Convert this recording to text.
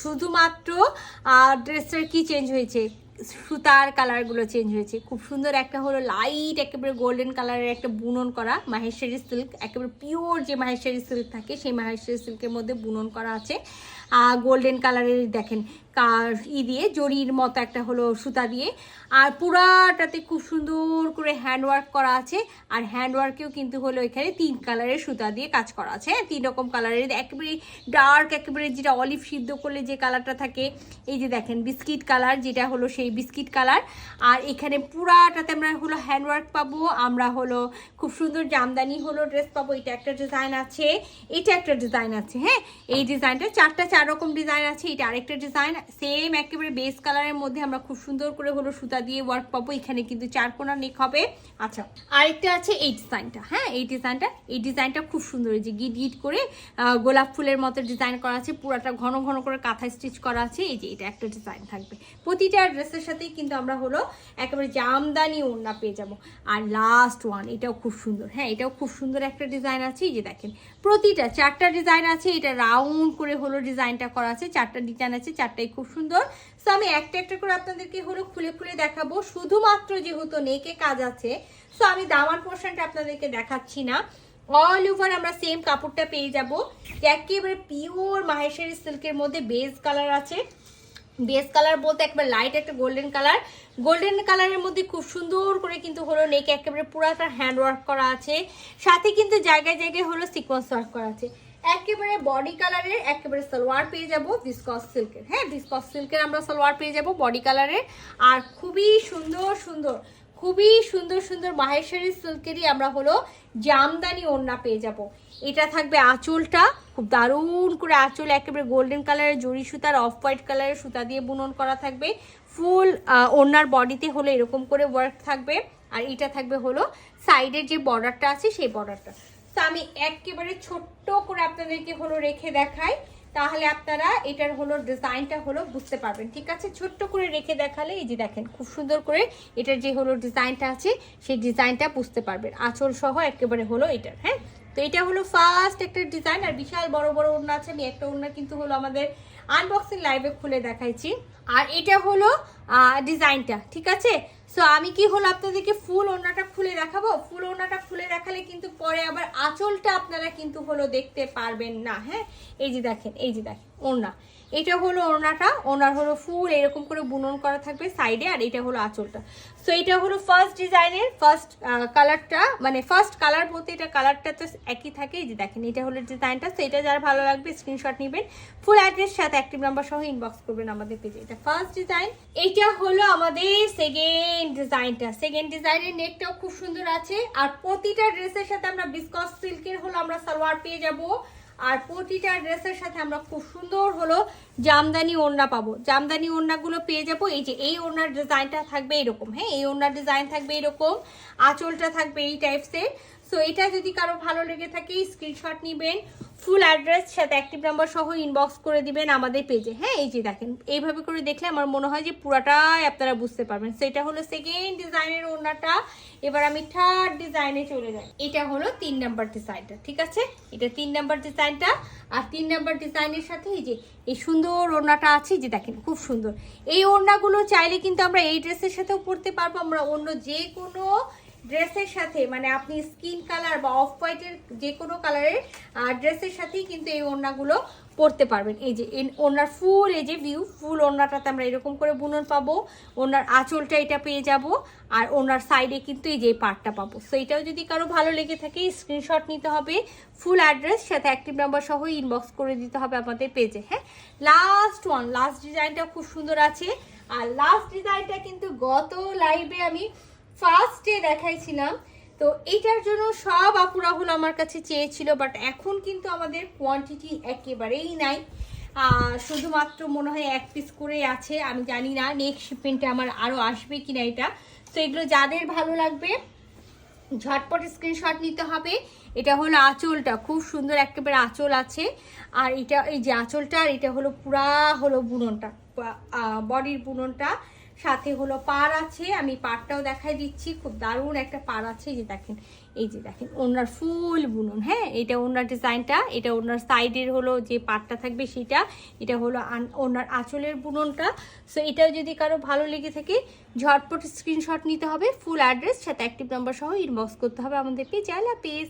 শুধুমাত্র ড্রেসটার কি চেঞ্জ হয়েছে, সুতার কালারগুলো চেঞ্জ হয়েছে। খুব সুন্দর একটা হলো লাইট একেবারে গোল্ডেন কালারের একটা বুনন করা মাহেশ্বরী সিল্ক, একেবারে পিওর যে মাহেশ্বরী সিল্ক থাকে সেই মাহেশ্বরী সিল্কের মধ্যে বুনন করা আছে। গোল্ডেন কালারের দেখেন দিয়ে জরির মতো একটা হলো সুতা দিয়ে, আর পুরাটাতে খুব সুন্দর করে হ্যান্ডওয়ার্ক করা আছে। আর হ্যান্ডওয়ার্কেও কিন্তু হলো এখানে 3 কালারের সুতা দিয়ে কাজ করা আছে, 3 রকম কালারের, একেবারে ডার্ক একেবারে যেটা অলিভ সিদ্ধ করলে যে কালারটা থাকে, এই যে দেখেন বিস্কিট কালার, যেটা হলো সেই বিস্কিট কালার। আর এখানে পুরাটাতে আমরা হলো হ্যান্ডওয়ার্ক পাবো, আমরা হলো খুব সুন্দর জামদানি হলো ড্রেস পাবো। এটা একটা ডিজাইন আছে, এটা একটা ডিজাইন আছে, হ্যাঁ এই ডিজাইনটা 4 রকম ডিজাইন আছে। এটা আরেকটা ডিজাইন, সেম একেবারে বেস কালারের মধ্যে আমরা খুব সুন্দর করে হলো সুতা দিয়ে ওয়ার্ক পাবো। এখানে কিন্তু 4 কোণা নেক হবে। আচ্ছা, আরেকটা আছে এই ডিজাইনটা, হ্যাঁ এই ডিজাইনটা খুব সুন্দর, এই যে গিট গিট করে গোলাপ ফুলের মতো ডিজাইন করা আছে, পুরাটা ঘন ঘন করে কাঁথা স্টিচ করা আছে। এই যে এটা একটা ডিজাইন থাকবে। প্রতিটা ড্রেসের সাথেই কিন্তু আমরা হলো একেবারে জামদানি ওড়না পেয়ে যাব। আর লাস্ট ওয়ান, এটাও খুব সুন্দর, হ্যাঁ এটাও খুব সুন্দর একটা ডিজাইন আছে। এই যে দেখেন প্রতিটা 4টা ডিজাইন আছে, এটা রাউন্ড করে হলো ডিজাইনটা করা আছে, 4টা ডিজাইন আছে, 4টাই খুব সুন্দর। সো আমি একটা একটা করে আপনাদেরকে হলো খুলে খুলে দেখাবো, শুধুমাত্র যেহেতু নেকে কাজ আছে সো আমি দামান পোর্শনটা আপনাদেরকে দেখাচ্ছি না। অল ওভার আমরা সেম কাপড়টা পেয়ে যাব, একেবারে পিওর মাহেশ্বরী সিল্কের মধ্যে বেস কালার আছে। বেস কালার বলতে একবার লাইট একটা গোল্ডেন কালারের মধ্যে খুব সুন্দর করে কিন্তু হলো নেক একেবারে পুরাটা হ্যান্ড ওয়ার্ক করা আছে, সাথে কিন্তু জায়গায় জায়গায় হলো সিকোয়েন্স ওয়ার্ক করা আছে। একেবারে বডি কালারের একেবারে সালোয়ার পেয়ে যাব ভিসকস সিল্কের, হ্যাঁ ভিসকস সিল্কের আমরা সালোয়ার পেয়ে যাব বডি কালারের। আর খুবই সুন্দর মাহেশ্বরী সিল্কেরই আমরা হলো জামদানি ওড়না পেয়ে যাব। এটা থাকবে আঁচলটা, খুব দারুণ করে আঁচল একেবারে গোল্ডেন কালারের জরি সুতার অফ হোয়াইট কালারের সুতা দিয়ে বুনন করা থাকবে। ফুল ওড়নার বডিতে হলো এরকম করে ওয়ার্ক থাকবে। আর এটা থাকবে হলো সাইডের যে বর্ডারটা আছে সেই বর্ডারটা। তো আমি একেবারে ছোট্ট করে আপনাদেরকে হলো রেখে দেখাই, তাহলে আপনারা এটার হলো ডিজাইনটা হলো বুঝতে পারবেন, ঠিক আছে? ছোট্ট করে রেখে দেখালে এই যে দেখেন খুব সুন্দর করে এটার যে হলো ডিজাইনটা আছে সেই ডিজাইনটা বুঝতে পারবেন, আঁচল সহ একেবারে হলো এটার। হ্যাঁ, তো এটা হলো ফার্স্ট একটা ডিজাইন। আর বিশাল বড় বড় ওড়না আছে, আমি একটা ওড়না কিন্তু হলো আমাদের আনবক্সিং লাইভে খুলে দেখাইছি। আর এটা হলো ডিজাইনটা, ঠিক আছে? সো আমি কি হলো আপনাদেরকে ফুল ওড়নাটা খুলে দেখাবো। ফুল ওড়নাটা খুলে দেখালে কিন্তু পরে আবার আঁচলটা আপনারা কিন্তু হলো দেখতে পারবেন না। হ্যাঁ, এই যে দেখেন ওড়না, এটা হলো ওড়নাটা, ওড়নার হলো ফুল এরকম করে বুনন করা থাকবে সাইডে, আর এটা হলো আঁচলটা। সো এটা হলো ফার্স্ট ডিজাইনের ফার্স্ট কালারটা, মানে ফার্স্ট কালার বলতে এটা কালারটা তো একই থাকে। এই যে দেখেন এটা হলো ডিজাইনটা। সো এটা যারা ভালো লাগবে স্ক্রিনশট নেবেন, ফুল অ্যাড্রেস সাথে অ্যাক্টিভ নাম্বার সহ ইনবক্স করবেন আমাদের পেজে। এটা ফার্স্ট ডিজাইন। এইটা হলো আমাদের সেকেন্ড ডিজাইনটা। সেকেন্ড ডিজাইনের নেকটাও খুব সুন্দর আছে। আর প্রতিটা ড্রেসের সাথে আমরা বিসকস সিল্কের হলো আমরা সালোয়ার পেয়ে যাব। আর প্রতিটা ড্রেসের সাথে আমরা খুব সুন্দর হলো জামদানি ওড়না পাবো, জামদানি ওড়নাগুলো পেয়ে যাবো। এই যে এই ওড়নার ডিজাইনটা থাকবে এরকম, হ্যাঁ এই ওড়নার ডিজাইন থাকবে এরকম, আঁচলটা থাকবে এই টাইপসের। সো এটা যদি কারো ভালো লেগে থাকে স্ক্রিনশট নেবেন, ফুল অ্যাড্রেস সাথে অ্যাক্টিভ নাম্বার সহ ইনবক্স করে দিবেন আমাদের পেজে। হ্যাঁ, এই যে দেখেন এইভাবে করে দেখলে আমার মনে হয় যে পুরাটাই আপনারা বুঝতে পারবেন। সো এটা হলো সেকেন্ড ডিজাইনের ওড়নাটা। এবার আমি থার্ড ডিজাইনে চলে যাই। এটা হলো 3 নাম্বার ডিজাইনটা, ঠিক আছে? এটা 3 নাম্বার ডিজাইনটা। আর 3 নাম্বার ডিজাইনের সাথে এই যে এই সুন্দর ওড়নাটা আছে, যে দেখেন খুব সুন্দর। এই ওড়নাগুলো চাইলে কিন্তু আমরা এই ড্রেসের সাথেও পরতে পারবো, আমরা অন্য যে কোনো ড্রেসের সাথে, মানে আপনি স্কিন কালার বা অফ হোয়াইটের যে কোনো কালারের ড্রেসের সাথেই কিন্তু এই ওড়নাগুলো পরতে পারবেন। এই যে ওড়নার ফুল, এই যে ভিউ, ফুল ওড়নাটাতে আমরা এরকম করে বুনন পাবো, ওড়নার আঁচলটা এটা পেয়ে যাব, আর ওড়নার সাইডে কিন্তু এই যে পার্টটা পাবো। সো এটাও যদি কারো ভালো লেগে থাকে স্ক্রিনশট নিতে হবে, ফুল অ্যাড্রেস সাথে অ্যাক্টিভ নাম্বার সহ ইনবক্স করে দিতে হবে আমাদের পেজে। হ্যাঁ, লাস্ট ওয়ান, লাস্ট ডিজাইনটা খুব সুন্দর আছে। আর লাস্ট ডিজাইনটা কিন্তু গত লাইভে আমি ফার্স্টে দেখাইছিলাম, তো এটার জন্য সব আপুরা হলো আমার কাছে চেয়েছিল, বাট এখন কিন্তু আমাদের কোয়ান্টিটি একেবারেই নাই, শুধুমাত্র মনে হয় 1 পিস করে আছে। আমি জানি না নেক্সট শিপমেন্টে আমার আরও আসবে কিনা এটা। তো এগুলো যাদের ভালো লাগবে ঝটপট স্ক্রিনশট নিতে হবে। এটা হলো আঁচলটা, খুব সুন্দর একেবারে আঁচল আছে। আর এটা এই যে আঁচলটা, আর এটা হলো পুরা হলো বুননটা, বডির বুননটা। সাথে হলো পাড় আছে, আমি পাড়টাও দেখাই দিচ্ছি, খুব দারুণ একটা পাড় আছে। এই যে দেখেন, এই যে দেখেন ওনার ফুল বুনন, হ্যাঁ এটা ওনার ডিজাইনটা, এটা ওনার সাইডের হলো যে পাড়টা থাকবে সেটা, এটা হলো ওনার আঁচলের বুননটা। সো এটাও যদি কারো ভালো লেগে থাকে ঝটপট স্ক্রিনশট নিতে হবে, ফুল অ্যাড্রেস সাথে অ্যাক্টিভ নাম্বার সহ ইনবক্স করতে হবে আমাদের পেজ। আল্লাহ হাফেজ।